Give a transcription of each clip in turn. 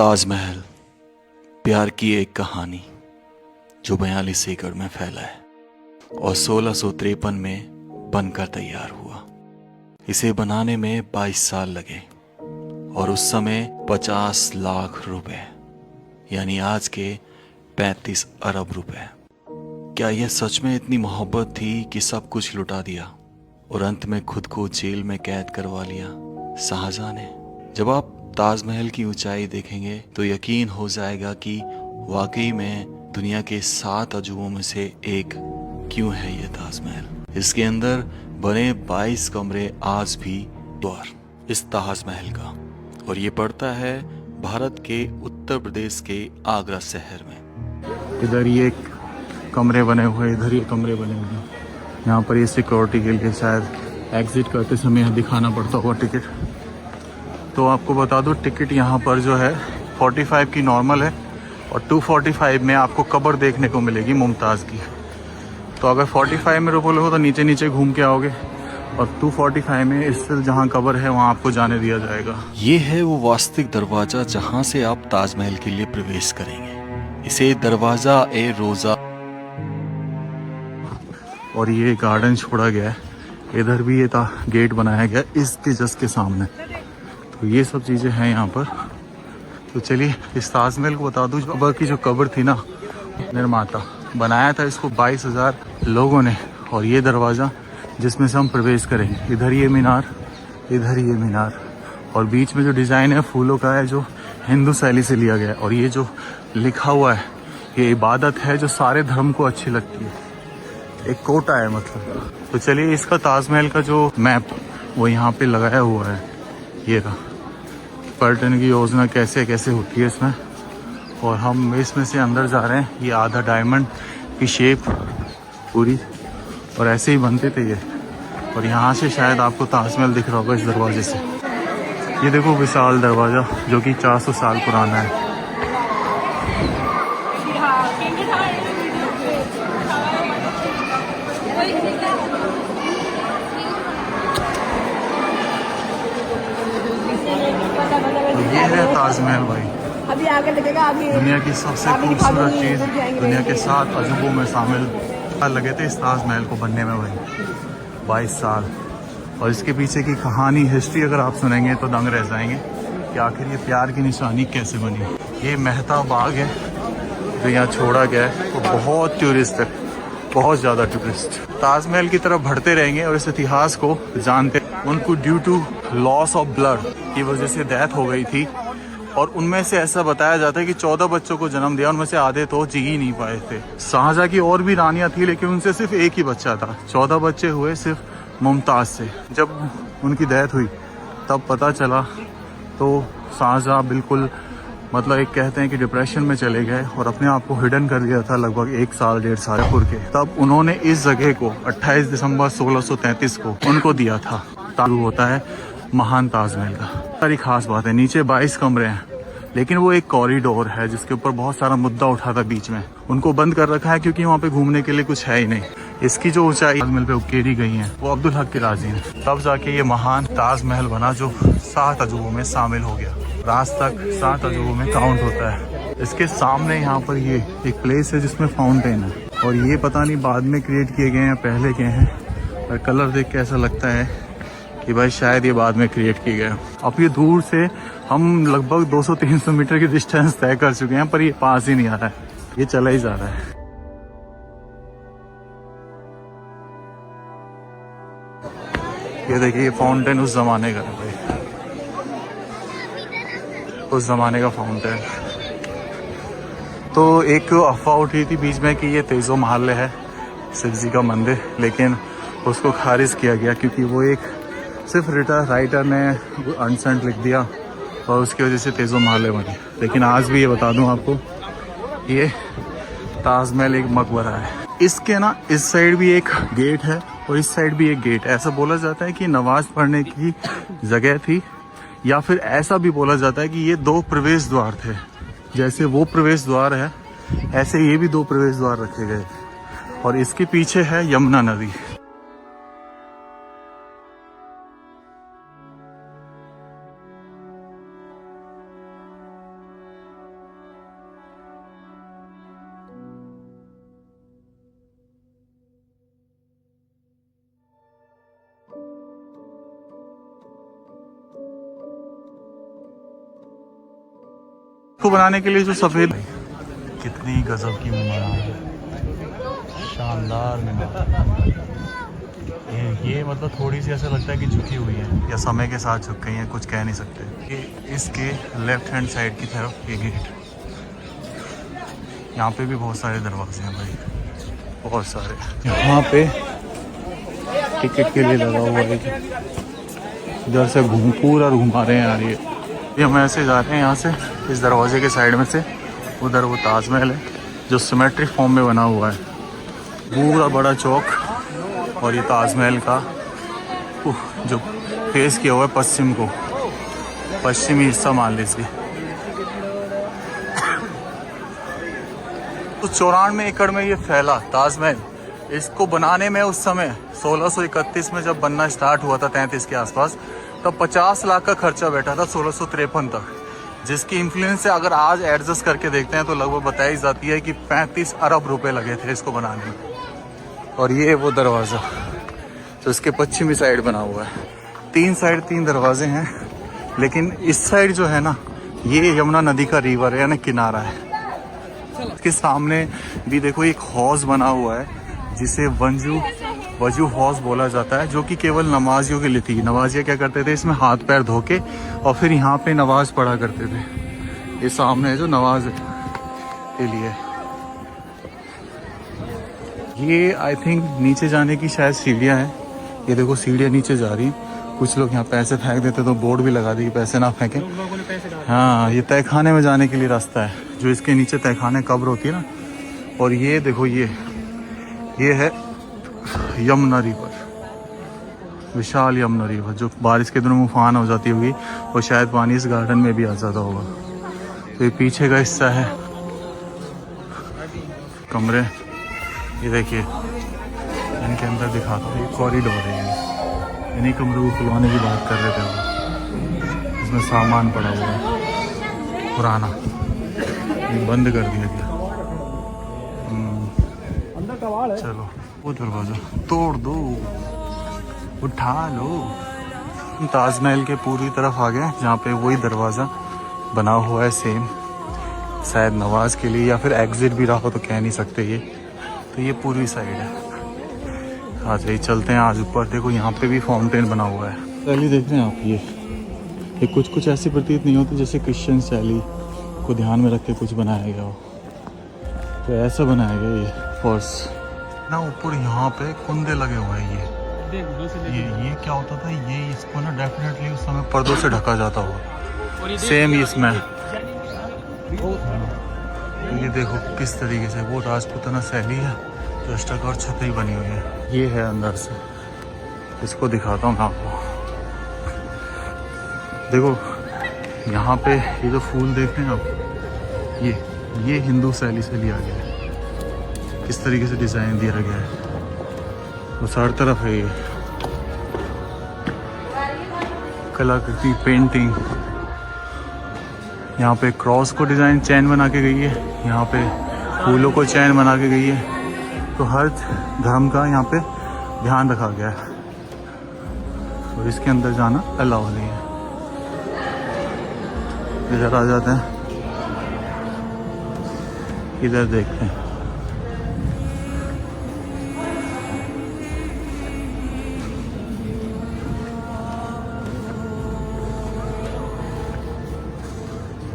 ताजमहल प्यार की एक कहानी जो 42 एकड़ में फैला है और 1653 में बनकर तैयार हुआ। इसे बनाने में 22 साल लगे और उस समय 50 लाख रुपए यानी आज के 35 अरब रुपए। क्या यह सच में इतनी मोहब्बत थी कि सब कुछ लुटा दिया और अंत में खुद को जेल में कैद करवा लिया शाहजहां ने? जब आप ताजमहल की ऊंचाई देखेंगे तो यकीन हो जाएगा कि वाकई में दुनिया के 7 अजूबों में से एक क्यों है ये ताजमहल। इसके अंदर बने 22 कमरे आज भी द्वार इस ताजमहल का, और ये पड़ता है भारत के उत्तर प्रदेश के आगरा शहर में। इधर ये कमरे बने हुए, इधर ये कमरे बने हुए हैं। यहाँ पर ये सिक्योरिटी के लिए शायद एग्जिट करते समय दिखाना पड़ता होगा टिकट। तो आपको बता दूं, टिकट यहाँ पर जो है 45 की नॉर्मल है और 245 में आपको कब्र देखने को मिलेगी मुमताज़ की। तो अगर 45 में रुकोगे तो नीचे नीचे घूम के आओगे और 245 में इससे जहाँ कब्र है वहाँ आपको जाने दिया जाएगा। ये है वो वास्तविक दरवाजा जहाँ से आप ताजमहल के लिए प्रवेश करेंगे। इसे दरवाजा ए रोजा। और ये गार्डन छोड़ा गया है, इधर भी ये गेट बनाया गया इसके जस्ट के सामने। तो ये सब चीज़ें हैं यहाँ पर। तो चलिए इस ताजमहल को बता दूँ, अकबर की जो कब्र थी ना, निर्माता बनाया था इसको 22,000 लोगों ने। और ये दरवाज़ा जिसमें से हम प्रवेश करेंगे, इधर ये मीनार, इधर ये मीनार, और बीच में जो डिज़ाइन है फूलों का है जो हिंदू शैली से लिया गया है। और ये जो लिखा हुआ है ये इबादत है जो सारे धर्म को अच्छी लगती है, एक कोटा है मतलब। तो चलिए इसका ताजमहल का जो मैप वो यहाँ पे लगाया हुआ है, ये रहा। पर्यटन की योजना कैसे कैसे होती है इसमें, और हम इसमें से अंदर जा रहे हैं। ये आधा डायमंड की शेप पूरी, और ऐसे ही बनते थे ये। और यहाँ से शायद आपको ताजमहल दिख रहा होगा इस दरवाजे से। ये देखो विशाल दरवाज़ा जो कि 400 साल पुराना है। ये है ताजमहल भाई, अभी आगे लगेगा। अभी दुनिया की सबसे खूबसूरत चीज़, दुनिया के 7 अजूबों में शामिल। लगे थे इस ताजमहल को बनने में भाई 22 साल। और इसके पीछे की कहानी, हिस्ट्री अगर आप सुनेंगे तो दंग रह जाएंगे कि आखिर ये प्यार की निशानी कैसे बनी। ये मेहता बाग है जो यहाँ छोड़ा गया है। तो बहुत टूरिस्ट है, बहुत ज़्यादा टूरिस्ट ताजमहल की तरफ बढ़ते रहेंगे और इस इतिहास को जानते। उनको due to loss of blood की वजह से डेथ हो गई थी, और उनमें से ऐसा बताया जाता है कि 14 बच्चों को जन्म दिया, उनमें से आधे तो जी ही नहीं पाए थे। शाहजहां की और भी रानियां थी लेकिन उनसे सिर्फ एक ही बच्चा था। 14 बच्चे हुए सिर्फ मुमताज़ से। जब उनकी डेथ हुई तब पता चला तो शाहजहां बिल्कुल मतलब एक कहते हैं कि डिप्रेशन में चले गए और अपने आप को हिडन कर दिया था लगभग 1 साल 1.5 साल के। तब उन्होंने इस जगह को 28 दिसंबर 1633 को उनको दिया था। तारू होता है महान ताजमहल का। सारी खास बात है, नीचे 22 कमरे हैं लेकिन वो एक कॉरिडोर है जिसके ऊपर बहुत सारा मुद्दा उठा था बीच में। उनको बंद कर रखा है क्योंकि वहाँ पे घूमने के लिए कुछ है ही नहीं। इसकी जो ऊंचाई ताजमहल पे उकेरी गई है वो अब्दुल हक की राजी है। तब जाके ये महान ताजमहल बना जो 7 अजूबों में शामिल हो गया। आज तक 7 अजूबों में काउंट होता है। इसके सामने यहाँ पर ये एक प्लेस है जिसमें फाउंटेन है, और ये पता नहीं बाद में क्रिएट किए गए हैं पहले के हैं, और कलर देख के ऐसा लगता है कि भाई शायद ये बाद में क्रिएट किए गए। अब ये दूर से हम लगभग 200-300 मीटर की डिस्टेंस तय कर चुके हैं, पर ये पास ही नहीं आ रहा है, ये चला ही जा रहा है। ये देखिए, ये फाउंटेन उस जमाने का है भाई, उस जमाने का फाउंटेन। तो एक अफवाह उठी थी बीच में कि ये तेजो महल है, शिव जी का मंदिर, लेकिन उसको खारिज किया गया क्योंकि वो एक सिर्फ राइटर ने अनसेंट लिख दिया और उसकी वजह से तेजो महल बनी। लेकिन आज भी ये बता दूं आपको, ये ताजमहल एक मकबरा है। इसके ना इस साइड भी एक गेट है और इस साइड भी एक गेट है। ऐसा बोला जाता है कि नमाज पढ़ने की जगह थी, या फिर ऐसा भी बोला जाता है कि ये 2 प्रवेश द्वार थे। जैसे वो प्रवेश द्वार है ऐसे ये भी 2 प्रवेश द्वार रखे गए, और इसके पीछे है यमुना नदी। को बनाने के लिए जो सफेद, कितनी गजब की मीनार है, शानदार मीनार। ये मतलब थोड़ी सी ऐसा लगता है कि झुकी हुई है या समय के साथ झुक गई है, कुछ कह नहीं सकते। ये इसके लेफ्ट हैंड साइड की तरफ ये गेट, यहाँ पे भी बहुत सारे दरवाजे हैं भाई, बहुत सारे। यहाँ पे टिकट के लिए लगा हुआ है, इधर से पूरा घुमा रहे हैं यार। ये हम ऐसे जा रहे हैं यहाँ से, इस दरवाजे के साइड में से उधर वो ताजमहल है जो सिमेट्रिक फॉर्म में बना हुआ है, पूरा बड़ा चौक, और ये ताजमहल का जो फेस किया हुआ है पश्चिम को, पश्चिमी हिस्सा मान लीजिए। तो 94 एकड़ में ये फैला ताजमहल। इसको बनाने में उस समय 1631 में जब बनना स्टार्ट हुआ था, 33 के आसपास, तब 50 लाख का खर्चा बैठा था 1653 तक, जिसकी इन्फ्लुएंस से अगर आज एडजस्ट करके देखते हैं तो लगभग बताई जाती है कि 35 अरब रुपए लगे थे इसको बनाने में। और ये वो दरवाज़ा तो इसके पश्चिमी साइड बना हुआ है, 3 साइड 3 दरवाजे हैं, लेकिन इस साइड जो है ना, ये यमुना नदी का रिवर है, यानी किनारा है। इसके सामने भी देखो एक हौज बना हुआ है जिसे वजू हौज बोला जाता है, जो कि केवल नमाजियों के लिए थी। नमाजिया क्या करते थे, इसमें हाथ पैर धो के और फिर यहाँ पे नमाज पढ़ा करते थे। ये सामने है जो नमाज के लिए। ये आई थिंक नीचे जाने की शायद सीढ़ियाँ हैं। ये देखो सीढ़ियाँ नीचे जा रही हैं। कुछ लोग यहाँ पैसे फेंक देते तो बोर्ड भी लगा दी कि पैसे ना फेंकें। हाँ, ये तहखाने में जाने के लिए रास्ता है, जो इसके नीचे तहखाने कब्र होती है ना। और ये देखो ये है यमुना रिवर, विशाल यमुना रिवर, जो बारिश के दिनों में उफान हो जाती होगी और शायद पानी इस गार्डन में भी आ जाता होगा। तो ये पीछे का हिस्सा है कमरे, ये देखिए इनके अंदर दिखाता हूँ। ये कॉरिडोर है, ये इन्हीं कमरों को खुलवाने की बात कर रहे थे वो। इसमें सामान पड़ा हुआ है पुराना, ये बंद कर दिया गया। चलो वो दरवाजा तोड़ दो, उठा लो। ताजमहल के पूरी तरफ आ गए, जहाँ पे वही दरवाज़ा बना हुआ है सेम, शायद नवाज के लिए या फिर एग्जिट भी रहा हो तो कह नहीं सकते। ये तो ये पूरी साइड है। आ जाइए चलते हैं आज ऊपर। देखो यहाँ पे भी फाउंटेन बना हुआ है। शैली देख रहे हैं आप, ये कुछ ऐसी प्रतीत नहीं होती जैसे क्रिश्चियन शैली को ध्यान में रख के कुछ बनाया गया हो, तो ऐसा बनाया गया ये फर्श ना। ऊपर यहाँ पे कुंदे लगे हुए हैं। ये क्या होता था, ये इसको ना डेफिनेटली उस समय पर्दों से ढका जाता होगा, सेम इसमें। ये देखो किस तरीके से वो राजपूताना शैली है जो अष्टाकार छतरी बनी हुई है। ये है अंदर से, इसको दिखाता हूँ आपको। देखो यहाँ पे ये जो फूल देख रहे हैं आप, ये हिंदू शैली से लिया गया है। किस तरीके से डिजाइन दिया गया है, वो हर तरफ है। ये कलाकृति, पेंटिंग, यहाँ पे क्रॉस को डिजाइन चैन बना के गई है, यहाँ पे फूलों को चैन बना के गई है। तो हर धर्म का यहाँ पे ध्यान रखा गया है, और इसके अंदर जाना अलाउ नहीं है। इधर आ जाते हैं, इधर देखते हैं।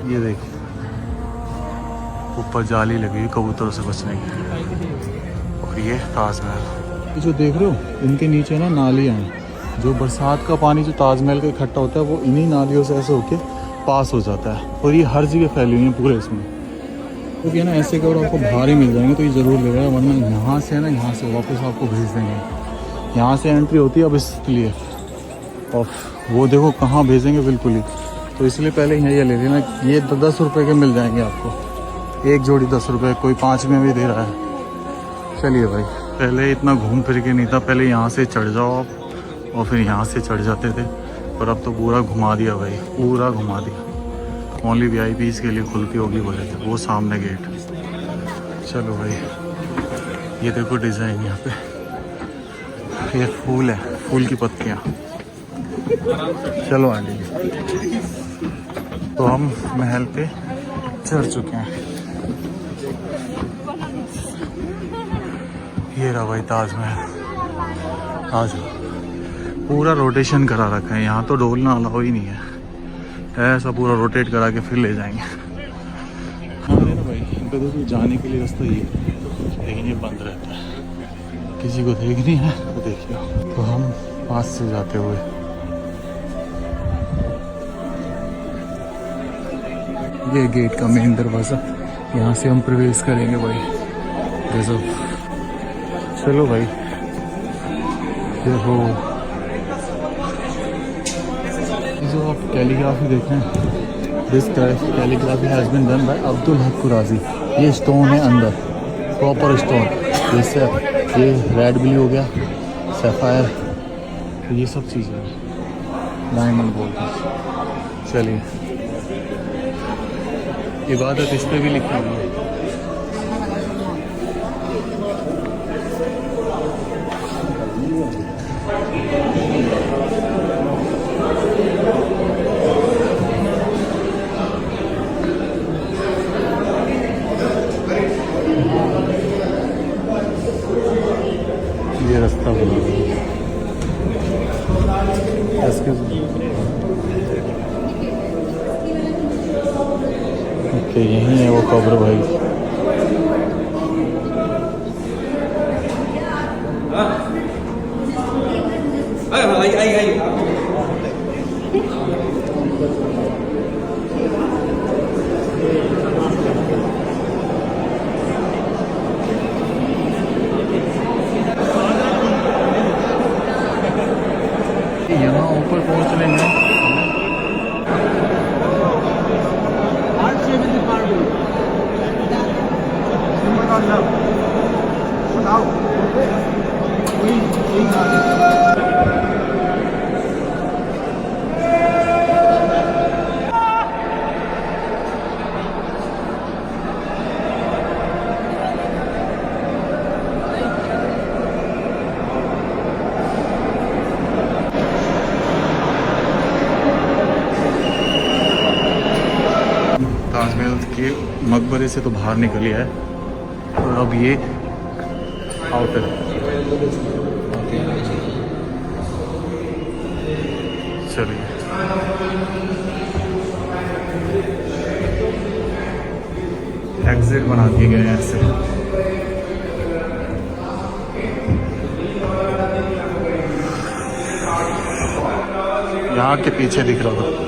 ये देखिए ऊपर जाली लगी हुई कबूतरों से बचने की। और ये ताजमहल, ये जो देख रहे हो इनके नीचे ना नालियाँ हैं। जो बरसात का पानी जो ताजमहल का इकट्ठा होता है वो इन्हीं नालियों से ऐसे होके पास हो जाता है। और ये हर जगह फैली हुई है पूरे इसमें। क्योंकि है ना ऐसे अगर आपको बाहर ही मिल जाएंगे तो ये ज़रूर ले जाएगा, वरना यहाँ से है ना, यहाँ से वापस आपको भेज देंगे। यहाँ से एंट्री होती है अब इसलिए, और वो देखो कहाँ भेजेंगे बिल्कुल ही। तो इसलिए पहले ये ले लेना। ये 10 रुपये के मिल जाएंगे आपको, एक जोड़ी 10 रुपये, कोई 5 में भी दे रहा है। चलिए भाई, पहले इतना घूम फिर के नहीं था, पहले यहाँ से चढ़ जाओ आप और फिर यहाँ से चढ़ जाते थे, पर अब तो पूरा घुमा दिया भाई, पूरा घुमा दिया। ओनली VIPs के लिए खुलती होगी बोले थे, वो सामने गेट। चलो भाई, ये देखो डिज़ाइन यहाँ पे, ये फूल है, फूल की पत्तियाँ। चलो आंटी, तो हम महल पे चढ़ चुके हैं। ये रहा भाई ताजमहल। आज पूरा रोटेशन करा रखा है, यहाँ तो डोलना अलाउ ही नहीं है, ऐसा पूरा रोटेट करा के फिर ले जाएंगे। हाँ ना भाई, इनका तो जाने के लिए रास्ता ये है, लेकिन ये बंद रहता है, किसी को देखनी है तो देखिए। तो हम पास से जाते हुए ये गेट का मेन दरवाज़ा, यहाँ से हम प्रवेश करेंगे भाई। गजब। चलो भाई, देखो जो आप कैलीग्राफी देखें, this calligraphy has been done by Abdul Haq कुराजी। ये स्टोन है अंदर, प्रॉपर स्टोन, जैसे ये रेड ब्लू हो गया, सैफायर, तो ये सब चीज़ें डायमंड बोलते हैं। चलिए, इबादत इस पे भी लिखी हुई है। ये रास्ता बना ओके, यही है वो कब्र भाई। यहाँ ऊपर पहुँचने में ताजमहल के मकबरे से तो बाहर निकल गया है, और अब ये आउटर। चलिए, एग्जिट बना दिए गए हैं ऐसे। यहाँ के पीछे दिख रहा था।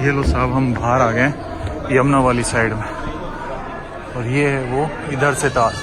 ये लो साहब, हम बाहर आ गए यमुना वाली साइड में, और ये है वो इधर से ताज।